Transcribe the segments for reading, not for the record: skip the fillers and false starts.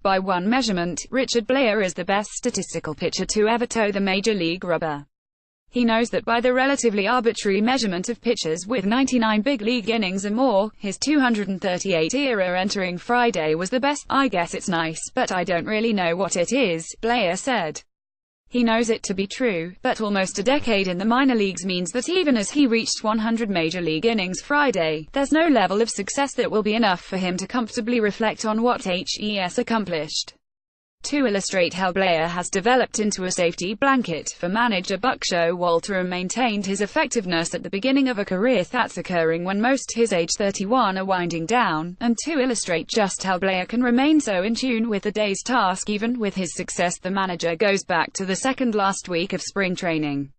By one measurement, Richard Bleier is the best statistical pitcher to ever toe the major league rubber. He knows that by the relatively arbitrary measurement of pitchers with 99 big league innings or more, his 238 era entering Friday was the best. "I guess it's nice, but I don't really know what it is," Bleier said. He knows it to be true, but almost a decade in the minor leagues means that even as he reached 100 major league innings Friday, there's no level of success that will be enough for him to comfortably reflect on what he's accomplished. To illustrate how Bleier has developed into a safety blanket for manager Buck Showalter and maintained his effectiveness at the beginning of a career that's occurring when most his age 31 are winding down, and to illustrate just how Bleier can remain so in tune with the day's task even with his success, the manager goes back to the second last week of spring training.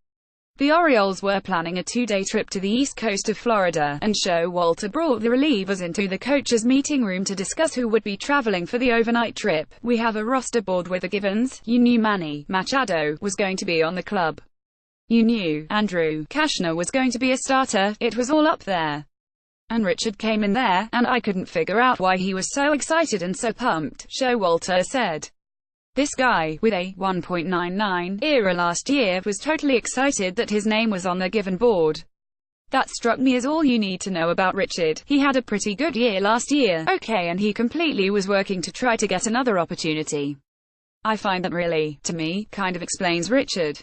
The Orioles were planning a two-day trip to the east coast of Florida, and Showalter brought the relievers into the coaches' meeting room to discuss who would be traveling for the overnight trip. "We have a roster board with the givens. You knew Manny Machado was going to be on the club. You knew Andrew Cashner was going to be a starter. It was all up there. And Richard came in there, and I couldn't figure out why he was so excited and so pumped," Showalter said. "This guy, with a 1.99 ERA last year, was totally excited that his name was on the given board. That struck me as all you need to know about Richard. He had a pretty good year last year, okay, and he completely was working to try to get another opportunity. I find that really, to me, kind of explains Richard."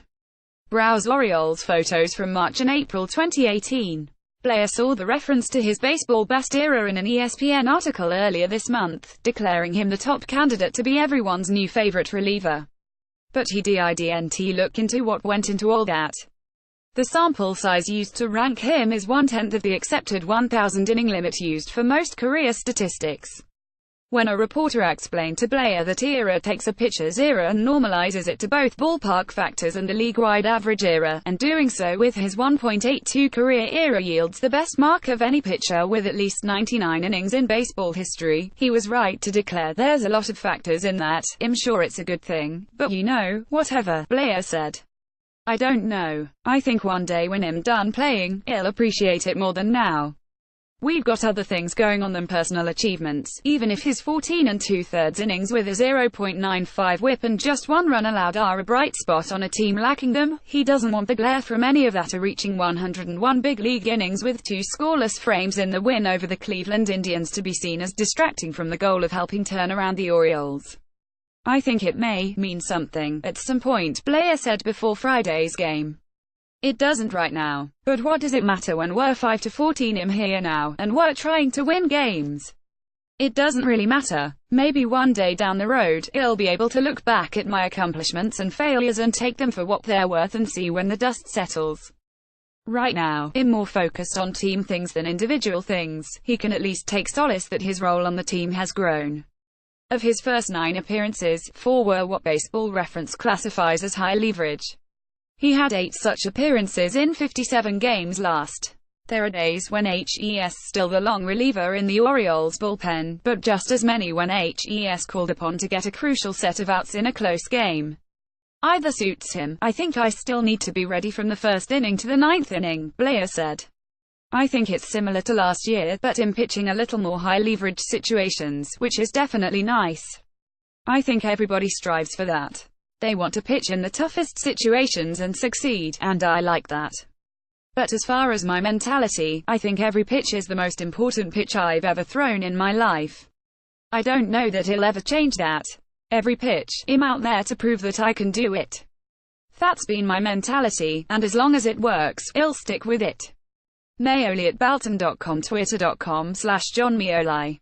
Browse Orioles photos from March and April 2018. Bleier saw the reference to his baseball best era in an ESPN article earlier this month, declaring him the top candidate to be everyone's new favorite reliever. But he didn't look into what went into all that. The sample size used to rank him is 1/10 of the accepted 1,000 inning limit used for most career statistics. When a reporter explained to Bleier that ERA takes a pitcher's era and normalizes it to both ballpark factors and the league-wide average ERA, and doing so with his 1.82 career ERA yields the best mark of any pitcher with at least 99 innings in baseball history, he was right to declare there's a lot of factors in that. "I'm sure it's a good thing, but you know, whatever," Bleier said. "I don't know. I think one day when I'm done playing, I'll appreciate it more than now. We've got other things going on than personal achievements." Even if his 14 2/3 innings with a 0.95 whip and just one run allowed are a bright spot on a team lacking them, he doesn't want the glare from any of that or reaching 101 big league innings with two scoreless frames in the win over the Cleveland Indians to be seen as distracting from the goal of helping turn around the Orioles. "I think it may mean something at some point," Bleier said before Friday's game. "It doesn't right now. But what does it matter when we're 5-14? I'm here now, and we're trying to win games. It doesn't really matter. Maybe one day down the road, I'll be able to look back at my accomplishments and failures and take them for what they're worth and see when the dust settles. Right now, I'm more focused on team things than individual things." He can at least take solace that his role on the team has grown. Of his first 9 appearances, 4 were what Baseball Reference classifies as high leverage. He had 8 such appearances in 57 games last. There are days when he's still the long reliever in the Orioles bullpen, but just as many when he's called upon to get a crucial set of outs in a close game. Either suits him. "I think I still need to be ready from the first inning to the 9th inning," Bleier said. "I think it's similar to last year, but I'm pitching a little more high-leverage situations, which is definitely nice. I think everybody strives for that. They want to pitch in the toughest situations and succeed, and I like that. But as far as my mentality, I think every pitch is the most important pitch I've ever thrown in my life. I don't know that I'll ever change that. Every pitch, I'm out there to prove that I can do it. That's been my mentality, and as long as it works, I'll stick with it." Maoli at Balton.com, Twitter.com/JohnMaoli.